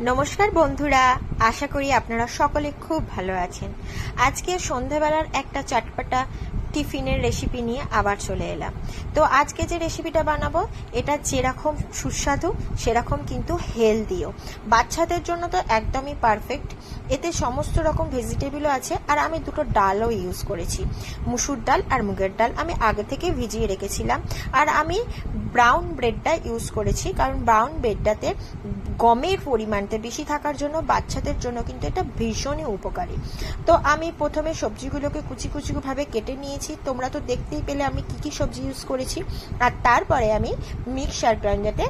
নমস্কার বন্ধুরা, আশা করি আপনারা সকলে খুব ভালো আছেন। আজকে সন্ধ্যাবেলার একটা চটপটা টিফিনের রেসিপি নিয়ে আবার চলে এলাম। তো আজকে যে রেসিপিটা বানাবো এটা যেরকম সুস্বাদু সেরকম কিন্তু হেলদিও। বাচ্চাদের জন্য তো একদমই পারফেক্ট। এতে সমস্ত রকম ভেজিটেবলও আছে, আর আমি দুটো ডালও ইউজ করেছি, মুসুর ডাল আর মুগের ডাল আমি আগে থেকে ভিজিয়ে রেখেছিলাম। আর আমি ব্রাউন ব্রেডটা ইউজ করেছি, কারণ ব্রাউন ব্রেডটাতে গমের পরিমাণটা বেশি থাকার জন্য বাচ্চাদের জন্য কিন্তু এটা ভীষণই উপকারী। তো আমি প্রথমে সবজিগুলোকে কুচি কুচি ভাবে কেটে নিয়েছি, তোমরা তো দেখতেই পেলে আমি কি কি সবজি ইউজ করেছি। আর তারপরে আমি মিক্সার গ্রাইন্ডারে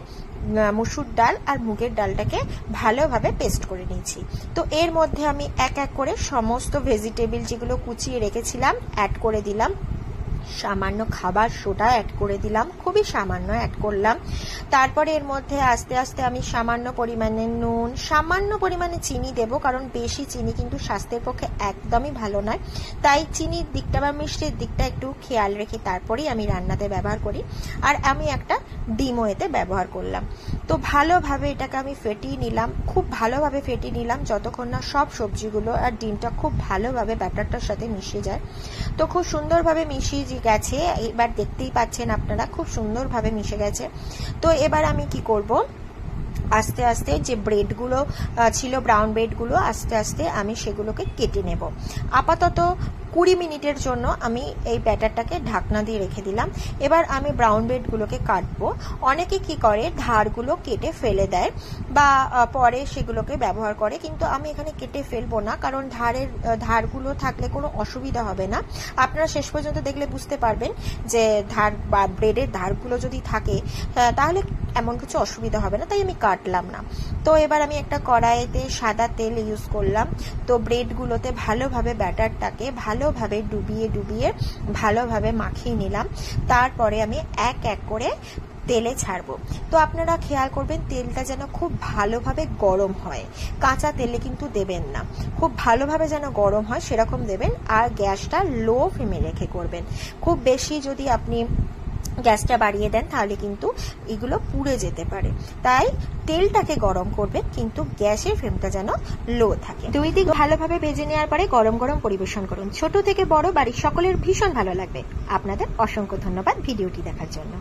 মুসুর ডাল আর মুগের ডালটাকে ভালোভাবে পেস্ট করে নিয়েছি। তো এর মধ্যে আমি এক এক করে সমস্ত ভেজিটেবল যেগুলো কুচিয়ে রেখেছিলাম অ্যাড করে দিলাম। সামান্য খাবার সোডা অ্যাড করে দিলাম, খুবই সামান্য অ্যাড করলাম। তারপরে এর মধ্যে আস্তে আস্তে আমি সামান্য পরিমাণে নুন, সামান্য পরিমাণে চিনি দেব, কারণ বেশি চিনি কিন্তু স্বাস্থ্যের পক্ষে একদমই ভালো নয়। তাই চিনির দিকটা বা মিষ্টির দিকটা একটু খেয়াল রেখে তারপরেই আমি রান্নাতে ব্যবহার করি। আর আমি একটা ডিমও এতে ব্যবহার করলাম। তো ভালোভাবে এটাকে আমি ফেটিয়ে নিলাম, খুব ভালোভাবে ফেটিয়ে নিলাম যতক্ষণ না সব সবজিগুলো আর ডিমটা খুব ভালোভাবে ব্যাটারটার সাথে মিশে যায়। তো খুব সুন্দরভাবে মিশিয়ে গেছে, এবার দেখতেই পাচ্ছেন আপনারা খুব সুন্দরভাবে মিশে গেছে। তো এবার আমি কি করব, আস্তে আস্তে যে ব্রেডগুলো ছিল ব্রাউন ব্রেডগুলো আস্তে আস্তে আমি সেগুলোকে কেটে নেব। আপাতত 20 মিনিটের জন্য আমি এই ব্যাটারটাকে ঢাকনা দিয়ে রেখে দিলাম। এবার আমি ব্রাউন ব্রেডগুলোকে কাটবো। অনেকে কি করে ধারগুলো কেটে ফেলে দেয় বা পরে সেগুলোকে ব্যবহার করে, কিন্তু আমি এখানে কেটে ফেলবো না, কারণ ধারগুলো থাকলে কোনো অসুবিধা হবে না। আপনারা শেষ পর্যন্ত দেখলে বুঝতে পারবেন যে ধার বা ব্রেডের ধারগুলো যদি থাকে তাহলে এমন কিছু অসুবিধা হবে না, তাই আমি কাটলাম না। তো এবার আমি একটা কড়াইতে সাদা তেল ইউজ করলাম। তো ব্রেডগুলোতে ভালোভাবে ব্যাটারটাকে ভালোভাবে ডুবিয়ে ভালোভাবে মাখিয়ে নিলাম। তারপরে আমি এক এক করে তেলে ছাড়বো। তো আপনারা খেয়াল করবেন তেলটা যেন খুব ভালোভাবে গরম হয়, কাঁচা তেলে কিন্তু দেবেন না, খুব ভালোভাবে যেন গরম হয় সেরকম দেবেন। আর গ্যাসটা লো ফ্লেমে রেখে করবেন। খুব বেশি যদি আপনি গ্যাসটা বাড়িয়ে দেন তাহলে কিন্তু এগুলো পুড়ে যেতে পারে। তাই তেলটাকে গরম করবেন, কিন্তু গ্যাসের ফ্লেমটা যেন লো থাকে। দুই দিক ভালোভাবে ভেজে নেওয়ার পরে গরম গরম পরিবেশন করুন। ছোট থেকে বড় বাড়ির সকলের ভীষণ ভালো লাগবে। আপনাদের অসংখ্য ধন্যবাদ ভিডিওটি দেখার জন্য।